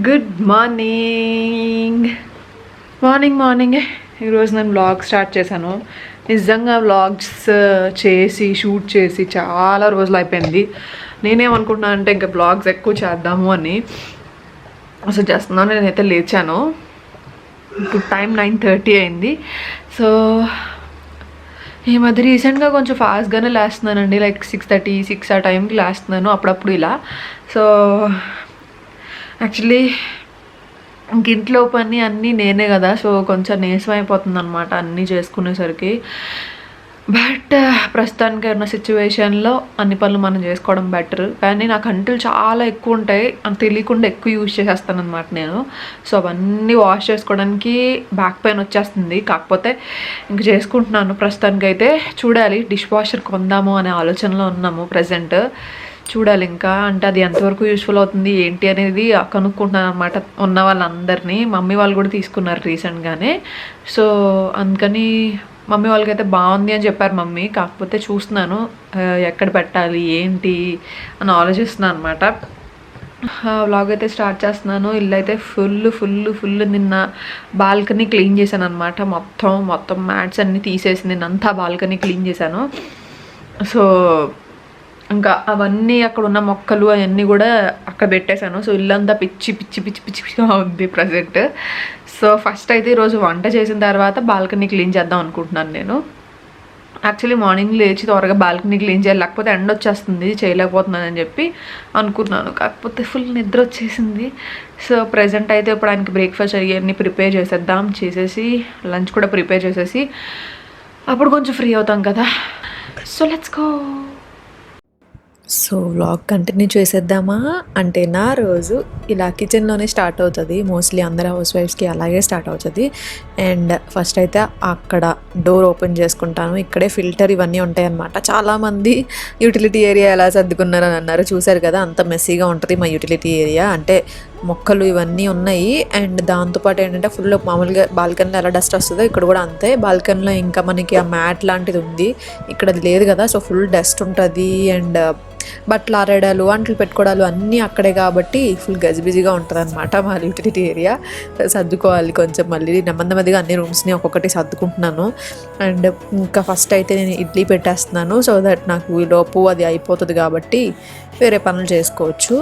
Good morning. Morning ఈరోజు నేను vlog start చేశాను. నిజంగా వ్లాగ్స్ షూట్ చేసి చాలా రోజులు అయిపోయింది. నేనేమనుకుంటున్నాను అంటే ఇంకా వ్లాగ్స్ ఎక్కువ చేద్దాము అని. అసలు చేస్తున్నాను. నేనైతే లేచాను. ఇప్పుడు టైం 9:30 అయింది. సో ఈ మధ్య రీసెంట్గా కొంచెం ఫాస్ట్గానే లేస్తున్నానండి. లైక్ 6:30 6 ఆ టైంకి లేస్తున్నాను అప్పుడప్పుడు ఇలా. సో యాక్చువల్లీ ఇంక ఇంట్లో పని అన్నీ నేనే కదా. సో కొంచెం నీరసం అయిపోతుంది అనమాట అన్నీ చేసుకునేసరికి. బట్ ప్రస్తుతానికి ఉన్న సిచ్యువేషన్లో అన్ని పనులు మనం చేసుకోవడం బెటర్. కానీ నాకు అంటులు చాలా ఎక్కువ ఉంటాయి, అని తెలియకుండా ఎక్కువ యూజ్ చేసేస్తాను అనమాట నేను. సో అవన్నీ వాష్ చేసుకోవడానికి బ్యాక్ పెయిన్ వచ్చేస్తుంది. కాకపోతే ఇంక చేసుకుంటున్నాను ప్రస్తుతానికి. అయితే చూడాలి, డిష్ వాషర్ కొందాము అనే ఆలోచనలో ఉన్నాము ప్రజెంట్. చూడాలి ఇంకా, అంటే అది ఎంతవరకు యూస్ఫుల్ అవుతుంది ఏంటి అనేది కనుక్కుంటున్నాను అనమాట ఉన్న వాళ్ళందరినీ. మమ్మీ వాళ్ళు కూడా తీసుకున్నారు రీసెంట్గానే. సో అందుకని మమ్మీ వాళ్ళకైతే బాగుంది అని చెప్పారు మమ్మీ. కాకపోతే చూస్తున్నాను ఎక్కడ పెట్టాలి ఏంటి అని ఆలోచిస్తున్నాను అనమాట. వ్లాగ్ అయితే స్టార్ట్ చేస్తున్నాను. ఇల్లు అయితే ఫుల్ నిన్న బాల్కనీ క్లీన్ చేశాను అనమాట. మొత్తం మ్యాట్స్ అన్నీ తీసేసి నిన్నంతా బాల్కనీ క్లీన్ చేశాను. సో ఇంకా అవన్నీ అక్కడ ఉన్న మొక్కలు అవన్నీ కూడా అక్కడ పెట్టేశాను. సో ఇల్లంతా పిచ్చిగా ఉంది ప్రజెంట్. సో ఫస్ట్ అయితే ఈరోజు వంట చేసిన తర్వాత బాల్కనీ క్లీన్ చేద్దాం అనుకుంటున్నాను నేను. యాక్చువల్లీ మార్నింగ్ లేచి త్వరగా బాల్కనీ క్లీన్ చేయాలి, లేకపోతే ఎండ వచ్చేస్తుంది, చేయలేకపోతున్నాను అని చెప్పి అనుకున్నాను. కాకపోతే ఫుల్ నిద్ర వచ్చేసింది. సో ప్రజెంట్ అయితే ఇప్పుడు ఆయనకి బ్రేక్ఫాస్ట్ అవన్నీ ప్రిపేర్ చేసేసి లంచ్ కూడా ప్రిపేర్ చేసేసి అప్పుడు కొంచెం ఫ్రీ అవుతాం కదా. So let's go. So vlog continue చేసేద్దామా అంటే, నా రోజు ఇలా కిచెన్లోనే స్టార్ట్ అవుతుంది. మోస్ట్లీ అందరు హౌస్ వైఫ్స్కి అలాగే స్టార్ట్ అవుతుంది. అండ్ ఫస్ట్ అయితే అక్కడ డోర్ ఓపెన్ చేసుకుంటాను. ఇక్కడే ఫిల్టర్ ఇవన్నీ ఉంటాయి అన్నమాట. చాలామంది యూటిలిటీ ఏరియా ఎలా సర్దుకున్నారని అన్నారు. చూసారు కదా, అంత మెస్సీగా ఉంటుంది మా యూటిలిటీ ఏరియా. అంటే మొక్కలు ఇవన్నీ ఉన్నాయి. అండ్ దాంతోపాటు ఏంటంటే ఫుల్ మామూలుగా బాల్కనీలో ఎలా డస్ట్ వస్తుందో ఇక్కడ కూడా అంతే. బాల్కనీలో ఇంకా మనకి ఆ మ్యాట్ లాంటిది ఉంది, ఇక్కడ అది లేదు కదా. సో ఫుల్ డస్ట్ ఉంటుంది. అండ్ బట్టలు ఆరేడాలు, అంట్లు పెట్టుకోవడాలు అన్నీ అక్కడే కాబట్టి ఫుల్ గజిబిజిగా ఉంటుంది అనమాట మా యూటిలిటీ ఏరియా. సర్దుకోవాలి కొంచెం, మళ్ళీ నెమ్మదిగా అన్ని రూమ్స్ని ఒక్కొక్కటి సర్దుకుంటున్నాను. అండ్ ఇంకా ఫస్ట్ అయితే నేను ఇడ్లీ పెట్టేస్తున్నాను. సో దట్ నాకు ఈ లోపు అది అయిపోతుంది కాబట్టి వేరే పనులు చేసుకోవచ్చు.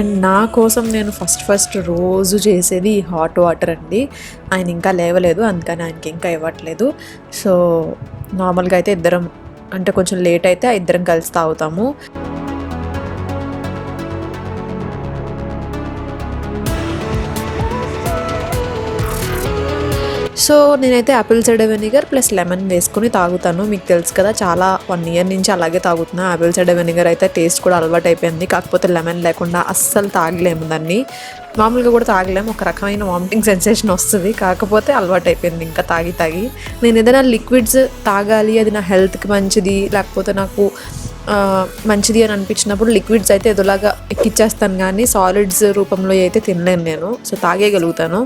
అండ్ నా కోసం నేను ఫస్ట్ రోజు చేసేది హాట్ వాటర్ అండి. ఆయన ఇంకా లేవలేదు, అందుకని ఆయనకి ఇంకా ఇవ్వట్లేదు. సో నార్మల్గా అయితే ఇద్దరం, అంటే కొంచెం లేట్ అయితే ఇద్దరం కలిసి తాగుతాము. సో నేనైతే Apple cider vinegar plus lemon వేసుకుని తాగుతాను. మీకు తెలుసు కదా, చాలా 1 ఇయర్ నుంచి అలాగే తాగుతున్నా. యాపిల్ సైడర్ వెనిగర్ అయితే టేస్ట్ కూడా అలవాటు అయిపోయింది. కాకపోతే లెమన్ లేకుండా అస్సలు తాగలేము దాన్ని. మామూలుగా కూడా తాగలేము, ఒక రకమైన వామిటింగ్ సెన్సేషన్ వస్తుంది. కాకపోతే అలవాటు అయిపోయింది ఇంకా తాగి. నేను ఏదైనా లిక్విడ్స్ తాగాలి, అది నా హెల్త్కి మంచిది, లేకపోతే నాకు మంచిది అని అనిపించినప్పుడు లిక్విడ్స్ అయితే ఏదోలాగా ఎక్కిచ్చేస్తాను, కానీ సాలిడ్స్ రూపంలో అయితే తినలేను నేను. సో తాగేయగలుగుతాను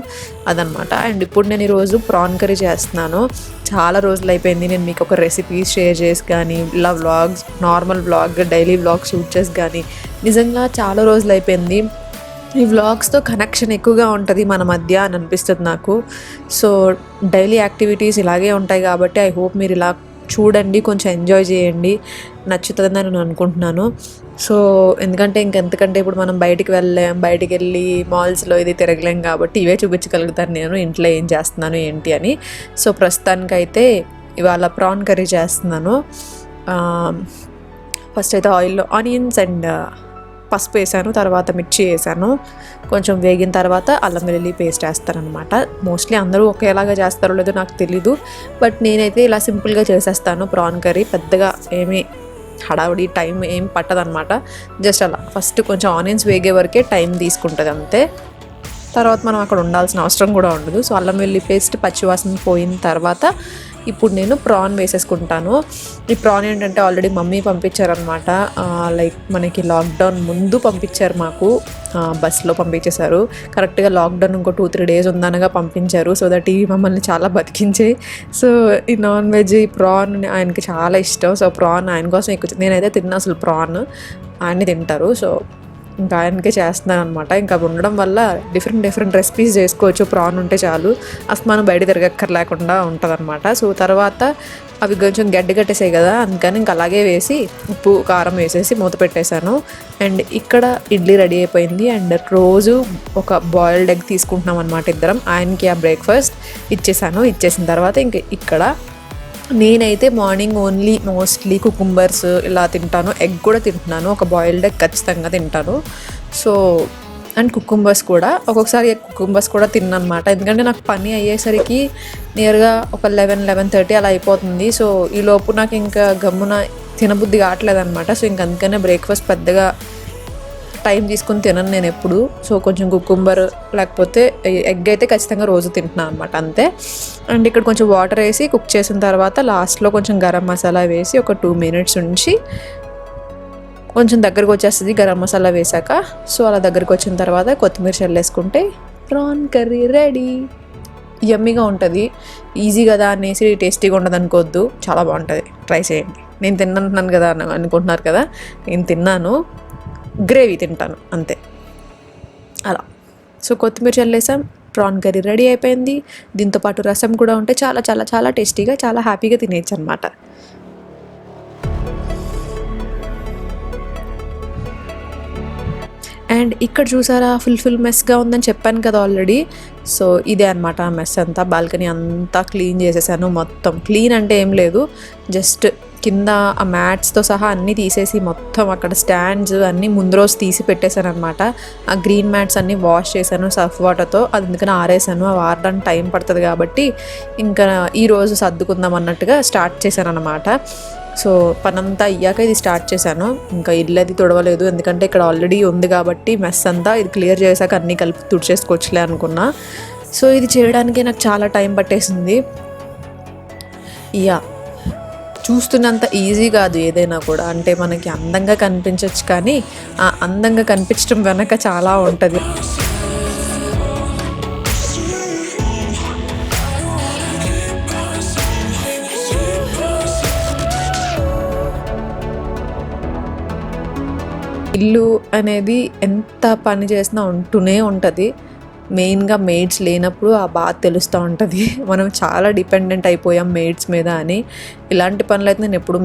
అదనమాట. అండ్ ఇప్పుడు నేను ఈరోజు ప్రాన్ కర్రీ చేస్తున్నాను. చాలా రోజులు అయిపోయింది నేను మీకు ఒక రెసిపీ షేర్ చేసి కానీ, ఇలా vlogs, normal vlog, daily vlog shoot చేసి కానీ నిజంగా చాలా రోజులు అయిపోయింది. ఈ వ్లాగ్స్తో కనెక్షన్ ఎక్కువగా ఉంటుంది మన మధ్య అని అనిపిస్తుంది నాకు. సో డైలీ యాక్టివిటీస్ ఇలాగే ఉంటాయి కాబట్టి ఐ హోప్ మీరు ఇలా చూడండి, కొంచెం ఎంజాయ్ చేయండి, నచ్చుతుందని నేను అనుకుంటున్నాను. సో ఎందుకంటే ఇంకెంతకంటే ఇప్పుడు మనం బయటికి వెళ్ళి మాల్స్లో ఇది తిరగలేం కాబట్టి ఇవే చూపించగలుగుతాను నేను ఇంట్లో ఏం చేస్తున్నాను ఏంటి అని. సో ప్రస్తుతానికైతే ఇవాళ ప్రాన్ కర్రీ చేస్తున్నాను. ఫస్ట్ అయితే ఆయిల్లో ఆనియన్స్ అండ్ పసుపు వేసాను, తర్వాత మిర్చి వేసాను. కొంచెం వేగిన తర్వాత అల్లం వెల్లుల్లి పేస్ట్ వేస్తారనమాట. మోస్ట్లీ అందరూ ఒకేలాగా చేస్తారో లేదో నాకు తెలీదు, బట్ నేనైతే ఇలా సింపుల్గా చేసేస్తాను ప్రాన్ కర్రీ. పెద్దగా ఏమీ హడావుడి టైం ఏం పట్టదనమాట. జస్ట్ అలా ఫస్ట్ కొంచెం ఆనియన్స్ వేగే వరకే టైం తీసుకుంటుంది అంతే. తర్వాత మనం అక్కడ ఉండాల్సిన అవసరం కూడా ఉండదు. సో అల్లం వెల్లుల్లి పేస్ట్ పచ్చివాసన పోయిన తర్వాత ఇప్పుడు నేను ప్రాన్ వేసేసుకుంటాను. ఈ ప్రాన్ ఏంటంటే ఆల్రెడీ మమ్మీ పంపించారనమాట. లైక్ మనకి లాక్డౌన్ ముందు పంపించారు మాకు, బస్లో పంపించేశారు. కరెక్ట్గా లాక్డౌన్ ఇంకో 2-3 డేస్ ఉందనగా పంపించారు. సో దట్ ఇవి మమ్మల్ని చాలా బతికించాయి. సో ఈ నాన్ వెజ్ ఈ ప్రాన్ ఆయనకి చాలా ఇష్టం. సో ప్రాన్ ఆయన కోసం ఎక్కువ, నేనైతే తిన్నా అసలు ప్రాన్, ఆయన్ని తింటారు. సో ఇంకా ఆయనకే చేస్తున్నాను అనమాట. ఇంకా అవి ఉండడం వల్ల డిఫరెంట్ రెసిపీస్ చేసుకోవచ్చు. ప్రాన్ ఉంటే చాలు, అసలు మనం బయట తిరగక్కర్లేకుండా ఉంటుంది అనమాట. సో తర్వాత అవి కొంచెం గడ్డగట్టేసాయి కదా, అందుకని ఇంకా అలాగే వేసి ఉప్పు కారం వేసేసి మూత పెట్టేశాను. అండ్ ఇక్కడ ఇడ్లీ రెడీ అయిపోయింది. అండ్ రోజు ఒక బాయిల్డ్ ఎగ్ తీసుకుంటున్నాం అనమాట ఇద్దరం. ఆయనకి ఆ బ్రేక్ఫాస్ట్ ఇచ్చేసాను. ఇచ్చేసిన తర్వాత ఇంక ఇక్కడ నేనైతే మార్నింగ్ ఓన్లీ మోస్ట్లీ కుకుంబర్స్ ఇలా తింటాను. ఎగ్ కూడా తింటున్నాను, ఒక బాయిల్డ్ ఎగ్ ఖచ్చితంగా తింటాను. సో అండ్ కుకుంబర్స్ కూడా ఒక్కొక్కసారి కుకుంబర్స్ కూడా తిన్నమాట. ఎందుకంటే నాకు పని అయ్యేసరికి నియర్గా ఒక 11-11:30 అలా అయిపోతుంది. సో ఈ లోపు నాకు ఇంకా గమ్మున తినబుద్ధి కావట్లేదు అనమాట. సో ఇంక అందుకనే బ్రేక్ఫాస్ట్ పెద్దగా టైం తీసుకుని తినను నేను ఎప్పుడు. సో కొంచెం కుకుంబర్ లేకపోతే ఎగ్ అయితే ఖచ్చితంగా రోజు తింటున్నాను అనమాట, అంతే. అండ్ ఇక్కడ కొంచెం వాటర్ వేసి కుక్ చేసిన తర్వాత లాస్ట్లో కొంచెం గరం మసాలా వేసి ఒక 2 minutes ఉంచి కొంచెం దగ్గరకు వచ్చేస్తుంది గరం మసాలా వేసాక. సో అలా దగ్గరకు వచ్చిన తర్వాత కొత్తిమీర చల్లేసుకుంటే ప్రాన్ కర్రీ రెడీ. యమ్మీగా ఉంటుంది, ఈజీ కదా అనేసి టేస్టీగా ఉండదు అనుకోవద్దు, చాలా బాగుంటుంది, ట్రై చేయండి. నేను తిన్నాను కదా అనుకుంటున్నారు కదా, నేను తిన్నాను, గ్రేవీ తింటాను అంతే అలా. సో కొత్తిమీర చల్లేసాం, ప్రాన్ కర్రీ రెడీ అయిపోయింది. దీంతోపాటు రసం కూడా ఉంటే చాలా చాలా చాలా టేస్టీగా చాలా హ్యాపీగా తినేయచ్చు అనమాట. అండ్ ఇక్కడ చూసారా ఫుల్ మెస్గా ఉందని చెప్పాను కదా ఆల్రెడీ. సో ఇదే అనమాట ఆ మెస్ అంతా. బాల్కనీ అంతా క్లీన్ చేసేసాను. మొత్తం క్లీన్ అంటే ఏం లేదు, జస్ట్ కింద ఆ మ్యాట్స్తో సహా అన్నీ తీసేసి మొత్తం అక్కడ స్టాండ్స్ అన్నీ ముందు రోజు తీసి పెట్టేశాను అనమాట. ఆ గ్రీన్ మ్యాట్స్ అన్నీ వాష్ చేశాను సర్ఫ్ వాటర్తో, అందుకని ఆరేసాను. అవి ఆరడానికి టైం పడుతుంది కాబట్టి ఇంకా ఈరోజు సర్దుకుందాం అన్నట్టుగా స్టార్ట్ చేశాను అనమాట. సో పనంతా అయ్యాక ఇది స్టార్ట్ చేశాను. ఇంకా ఇల్లు అది తుడవలేదు, ఎందుకంటే ఇక్కడ ఆల్రెడీ ఉంది కాబట్టి మెస్ అంతా ఇది క్లియర్ చేశాక అన్నీ కలిపి తుడిచేసుకోవచ్చులే అనుకున్నా. సో ఇది చేయడానికి నాకు చాలా టైం పట్టేసింది. చూస్తున్నంత ఈజీ కాదు ఏదైనా కూడా, అంటే మనకి అందంగా కనిపించవచ్చు కానీ ఆ అందంగా కనిపించడం వెనక చాలా ఉంటుంది. ఇల్లు అనేది ఎంత పని చేసినా ఉంటూనే ఉంటుంది. మెయిన్గా మెయిడ్స్ లేనప్పుడు ఆ బాధ తెలుస్తూ ఉంటుంది. మనం చాలా డిపెండెంట్ అయిపోయాం మెయిడ్స్ మీద అని. ఇలాంటి పనులు అయితే నేను ఎప్పుడు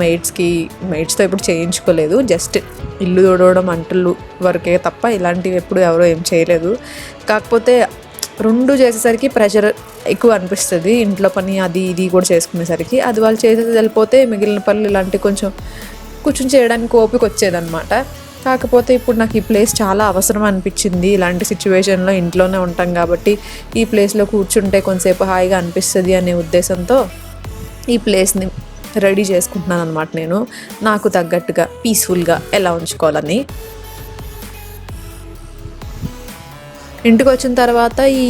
మెయిడ్స్తో ఎప్పుడు చేయించుకోలేదు. జస్ట్ ఇల్లు తోడవడం అంటులు వరకే తప్ప ఇలాంటివి ఎప్పుడు ఎవరో ఏం చేయలేదు. కాకపోతే 2 చేసేసరికి ప్రెషర్ ఎక్కువ అనిపిస్తుంది. ఇంట్లో పని అది ఇది కూడా చేసుకునేసరికి అది వాళ్ళు చేసేది వెళ్ళిపోతే మిగిలిన పనులు ఇలాంటివి కొంచెం చేయడానికి ఓపిక వచ్చేదన్నమాట. కాకపోతే ఇప్పుడు నాకు ఈ ప్లేస్ చాలా అవసరం అనిపించింది. ఇలాంటి సిచ్యువేషన్లో ఇంట్లోనే ఉంటాం కాబట్టి ఈ ప్లేస్లో కూర్చుంటే కొంతసేపు హాయిగా అనిపిస్తుంది అనే ఉద్దేశంతో ఈ ప్లేస్ని రెడీ చేసుకుంటున్నాను అనమాట. నేను నాకు తగ్గట్టుగా పీస్ఫుల్గా ఎలా ఉంచుకోవాలని. ఇంటికి వచ్చిన తర్వాత ఈ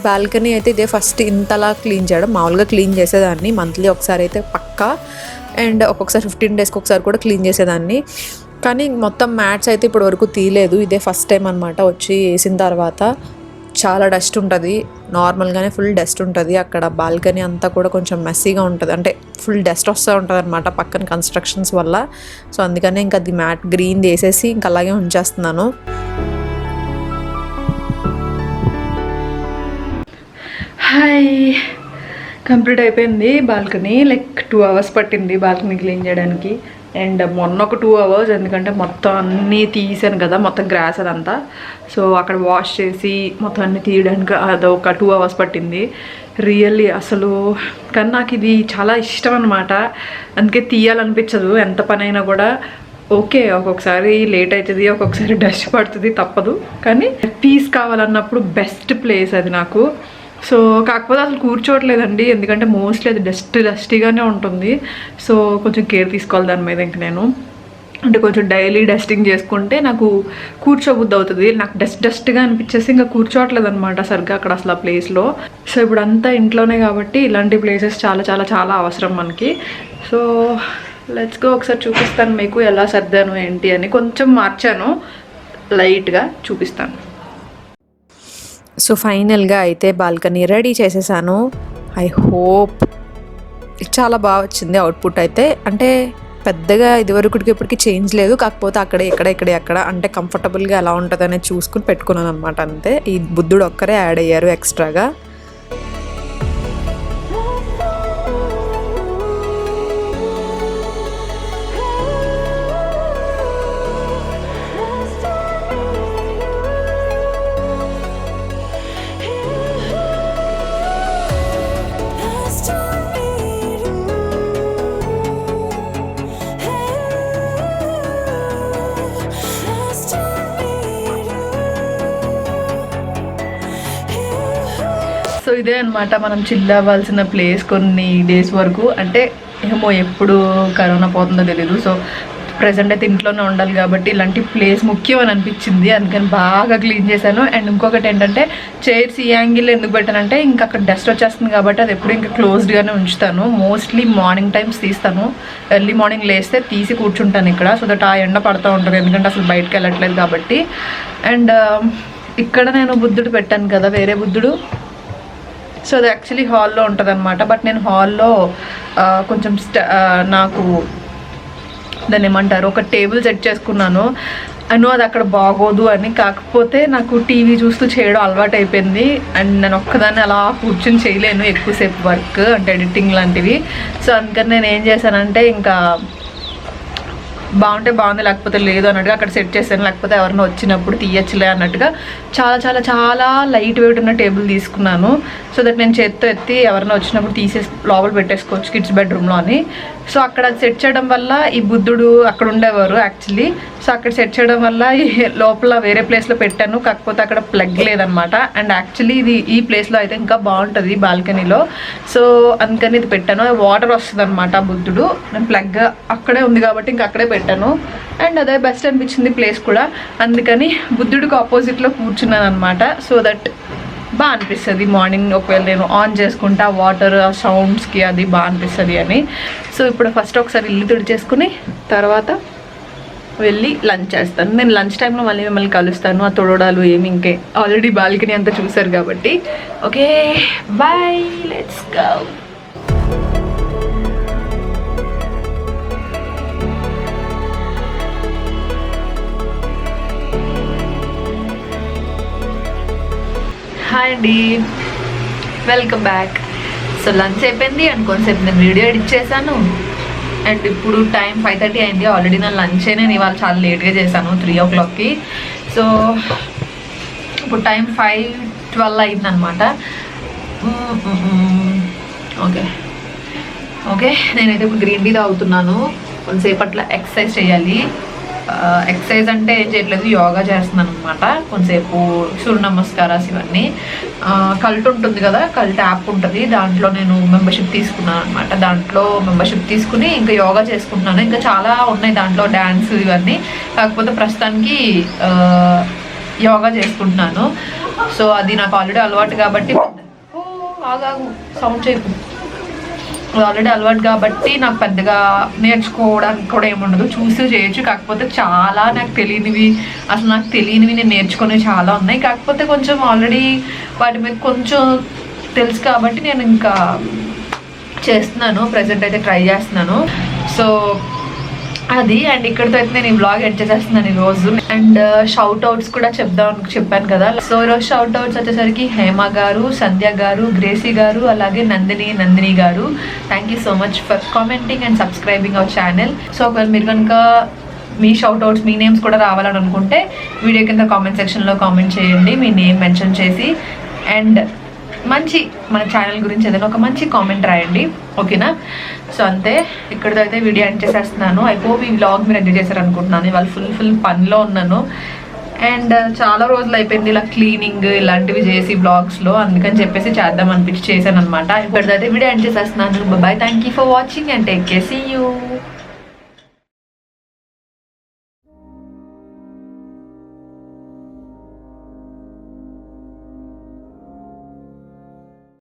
బాల్కనీ అయితే ఇదే ఫస్ట్ ఇంతలా క్లీన్ చేయడం. మామూలుగా క్లీన్ చేసేదాన్ని మంత్లీ ఒకసారి అయితే పక్కా, అండ్ ఒక్కొక్కసారి 15 daysకి ఒకసారి కూడా క్లీన్ చేసేదాన్ని. కానీ మొత్తం మ్యాట్స్ అయితే ఇప్పటి వరకు తీయలేదు. ఇదే ఫస్ట్ టైం అనమాట వచ్చి వేసిన తర్వాత. చాలా డస్ట్ ఉంటుంది, నార్మల్గానే ఫుల్ డస్ట్ ఉంటుంది అక్కడ. బాల్కనీ అంతా కూడా కొంచెం మెస్సీగా ఉంటుంది, అంటే ఫుల్ డస్ట్ వస్తూ ఉంటుంది అనమాట పక్కన కన్స్ట్రక్షన్స్ వల్ల. సో అందుకనే ఇంకా అది మ్యాట్ గ్రీన్ వేసేసి ఇంకా అలాగే ఉంచేస్తున్నాను. హాయ్, కంప్లీట్ అయిపోయింది బాల్కనీ. లైక్ 2 hours పట్టింది బాల్కనీ క్లీన్ చేయడానికి. అండ్ మొన్న ఒక 2 hours, ఎందుకంటే మొత్తం అన్నీ తీసాను కదా, మొత్తం గ్రాస్ అదంతా. సో అక్కడ వాష్ చేసి మొత్తం అన్నీ తీయడానికి అదొక 2 hours పట్టింది రియల్లీ అసలు. కానీ నాకు ఇది చాలా ఇష్టం అనమాట, అందుకే తీయాలనిపించదు ఎంత పని అయినా కూడా. ఓకే ఒక్కొక్కసారి లేట్ అవుతుంది, ఒక్కొక్కసారి డస్ట్ పడుతుంది, తప్పదు. కానీ పీస్ కావాలన్నప్పుడు బెస్ట్ ప్లేస్ అది నాకు. సో కాకపోతే అసలు కూర్చోవట్లేదండి, ఎందుకంటే మోస్ట్లీ అది డస్టీగానే ఉంటుంది. సో కొంచెం కేర్ తీసుకోవాలి దాని మీద ఇంక నేను. అంటే కొంచెం డైలీ డస్టింగ్ చేసుకుంటే నాకు కూర్చోబుద్ధి అవుతుంది. నాకు డస్ట్గా అనిపించేసి ఇంకా కూర్చోవట్లేదు అనమాట సరిగ్గా అక్కడ అసలు ఆ ప్లేస్లో. సో ఇప్పుడు అంతా ఇంట్లోనే కాబట్టి ఇలాంటి ప్లేసెస్ చాలా చాలా చాలా అవసరం మనకి. సో లెట్స్ గో, ఒకసారి చూపిస్తాను మీకు ఎలా సర్దాను ఏంటి అని. కొంచెం మార్చాను లైట్గా, చూపిస్తాను. సో ఫైనల్గా అయితే బాల్కనీ రెడీ చేసేసాను. ఐ హోప్ చాలా బాగా వచ్చింది అవుట్పుట్ అయితే. అంటే పెద్దగా ఇదివరకుడికి ఇప్పటికి చేంజ్ లేదు, కాకపోతే అక్కడ ఎక్కడ అంటే కంఫర్టబుల్గా ఎలా ఉంటుంది అనేది చూసుకుని పెట్టుకున్నాను అనమాట. అంతే, ఈ బుద్ధుడు ఒక్కరే యాడ్ అయ్యారు ఎక్స్ట్రాగా. సో ఇదే అనమాట మనం చిల్ అవ్వాల్సిన ప్లేస్ కొన్ని డేస్ వరకు. అంటే ఏమో ఎప్పుడు కరోనా పోతుందో తెలీదు. సో ప్రజెంట్ అయితే ఇంట్లోనే ఉండాలి కాబట్టి ఇలాంటి ప్లేస్ ముఖ్యం అని అనిపించింది, అందుకని బాగా క్లీన్ చేశాను. అండ్ ఇంకొకటి ఏంటంటే చైర్స్ ఈ యాంగిల్ ఎందుకు పెట్టానంటే ఇంకా అక్కడ డస్ట్ వచ్చేస్తుంది కాబట్టి అది ఎప్పుడు ఇంకా క్లోజ్డ్గానే ఉంచుతాను. మోస్ట్లీ మార్నింగ్ టైమ్స్ తీస్తాను, ఎర్లీ మార్నింగ్ లేస్తే తీసి కూర్చుంటాను ఇక్కడ. సో దట్ ఆ ఎండ పడుతూ ఉంటుంది, ఎందుకంటే అసలు బయటకు వెళ్ళట్లేదు కాబట్టి. అండ్ ఇక్కడ నేను బుద్ధుడు పెట్టాను కదా, వేరే బుద్ధుడు. సో అది యాక్చువల్లీ హాల్లో ఉంటుంది అనమాట. బట్ నేను హాల్లో కొంచెం నాకు దాన్ని ఏమంటారు, ఒక టేబుల్ సెట్ చేసుకున్నాను. అను అది అక్కడ బాగోదు అని. కాకపోతే నాకు టీవీ చూస్తూ చేయడం అలవాటు అయిపోయింది. అండ్ నేను ఒక్కదాన్ని అలా కూర్చొని చేయలేను ఎక్కువసేపు వర్క్, అంటే ఎడిటింగ్ లాంటివి. సో అందుకని నేను ఏం చేశానంటే ఇంకా బాగుంటే బాగుంది, లేకపోతే లేదు అన్నట్టుగా అక్కడ సెట్ చేశాను. లేకపోతే ఎవరైనా వచ్చినప్పుడు తీయచ్చులే అన్నట్టుగా చాలా చాలా చాలా లైట్ వెయిట్ ఉన్న టేబుల్ తీసుకున్నాను. సో దట్ నేను చేత్తో ఎత్తి ఎవరైనా వచ్చినప్పుడు తీసేసి లోపల పెట్టేసుకోవచ్చు కిడ్స్ బెడ్రూమ్లో అని. సో అక్కడ సెట్ చేయడం వల్ల ఈ బుద్ధుడు అక్కడ ఉండేవారు యాక్చువల్లీ. సో అక్కడ సెట్ చేయడం వల్ల లోపల వేరే ప్లేస్లో పెట్టాను, కాకపోతే అక్కడ ప్లగ్ లేదనమాట. అండ్ యాక్చువల్లీ ఇది ఈ ప్లేస్లో అయితే ఇంకా బాగుంటుంది బాల్కనీలో. సో అందుకని ఇది పెట్టాను. వాటర్ వస్తుంది అనమాట బుద్ధుడు. నేను ప్లగ్ అక్కడే ఉంది కాబట్టి ఇంకా అక్కడే పెట్టాను. అండ్ అదే బెస్ట్ అనిపించింది ప్లేస్ కూడా, అందుకని బుద్ధుడికి ఆపోజిట్లో కూర్చున్నాను అనమాట. సో దట్ బాగా అనిపిస్తుంది మార్నింగ్ ఒకవేళ నేను ఆన్ చేసుకుంటా వాటర్ ఆ సౌండ్స్కి, అది బాగా అనిపిస్తుంది అని. సో ఇప్పుడు ఫస్ట్ ఒకసారి ఇల్లు తుడిచేసుకుని తర్వాత వెళ్ళి లంచ్ చేస్తాను. నేను లంచ్ టైంలో మళ్ళీ మిమ్మల్ని కలుస్తాను. ఆ తొడడాలు ఏమి ఇంకే ఆల్రెడీ బాల్కనీ అంతా చూసారు కాబట్టి. Okay bye, let's go. Hi అండి, వెల్కమ్ బ్యాక్. సో లంచ్ అయిపోయింది అండ్ కొంచెంసేపు నేను వీడియో ఎడిట్ చేశాను. అండ్ ఇప్పుడు టైం 5:30 అయింది. ఆల్రెడీ నా లంచే నేను ఇవాళ చాలా లేట్గా చేశాను, 3 o'clockకి. సో ఇప్పుడు టైం 5:12 అయిందనమాట. ఓకే ఓకే నేనైతే ఇప్పుడు గ్రీన్ టీ తాగుతున్నాను. కొంతసేపట్లో ఎక్సర్సైజ్ చేయాలి. ఎక్సర్సైజ్ అంటే ఏం చేయట్లేదు, యోగా చేస్తున్నాను అనమాట. కొంతసేపు సూర్య నమస్కారాలు ఇవన్నీ. కల్ట్ ఉంటుంది కదా, కల్ట్ యాప్ ఉంటుంది, దాంట్లో నేను మెంబర్షిప్ తీసుకున్నాను అనమాట. దాంట్లో మెంబర్షిప్ తీసుకుని ఇంకా యోగా చేసుకుంటున్నాను. ఇంకా చాలా ఉన్నాయి దాంట్లో, డ్యాన్స్ ఇవన్నీ. కాకపోతే ప్రస్తుతానికి యోగా చేసుకుంటున్నాను. సో అది నాకు ఆల్రెడీ అలవాటు కాబట్టి సౌండ్ చేయకు, ఆల్రెడీ అలవాటు కాబట్టి నాకు పెద్దగా నేర్చుకోవడానికి కూడా ఏముండదు, చూసి చేయొచ్చు. కాకపోతే చాలా నాకు తెలియనివి నేను నేర్చుకునేవి చాలా ఉన్నాయి. కాకపోతే కొంచెం ఆల్రెడీ వాటి మీద కొంచెం తెలుసు కాబట్టి నేను ఇంకా చేస్తున్నాను. ప్రజెంట్ అయితే ట్రై చేస్తున్నాను. సో అది. అండ్ ఇక్కడితో అయితే నేను ఈ వ్లాగ్ ఎడ్ చేసేస్తున్నాను ఈరోజు. అండ్ షౌట్ అవుట్స్ కూడా చెప్పాను కదా. సో ఈరోజు షౌట్ అవుట్స్ వచ్చేసరికి హేమ గారు, సంధ్య గారు, గ్రేసీ గారు, అలాగే నందిని గారు. Thank you so much for commenting and subscribing our channel. So ఒకవేళ మీరు కనుక మీ షౌట్ అవుట్స్, మీ నేమ్స్ కూడా రావాలని అనుకుంటే వీడియో కింద కామెంట్ సెక్షన్లో కామెంట్ చేయండి, మీ నేమ్ మెన్షన్ చేసి. అండ్ మంచి మన ఛానల్ గురించి ఏదైనా ఒక మంచి కామెంట్ రాయండి, ఓకేనా? సో అంతే, ఇక్కడితో అయితే వీడియో ఎండ్ చేసేస్తున్నాను. ఐ హోప్ ఈ వ్లాగ్ మీరు ఎంజాయ్ చేశారు అనుకుంటున్నాను. ఇవాళ ఫుల్ పనిలో ఉన్నాను. అండ్ చాలా రోజులు అయిపోయింది ఇలా క్లీనింగ్ ఇలాంటివి చేసి బ్లాగ్స్లో, అందుకని చెప్పేసి చేద్దాం అనిపించి చేశాను అనమాట. ఇక్కడితో అయితే వీడియో ఎండ్ చేసేస్తున్నాను. Bye, thank you for watching and take care, see you.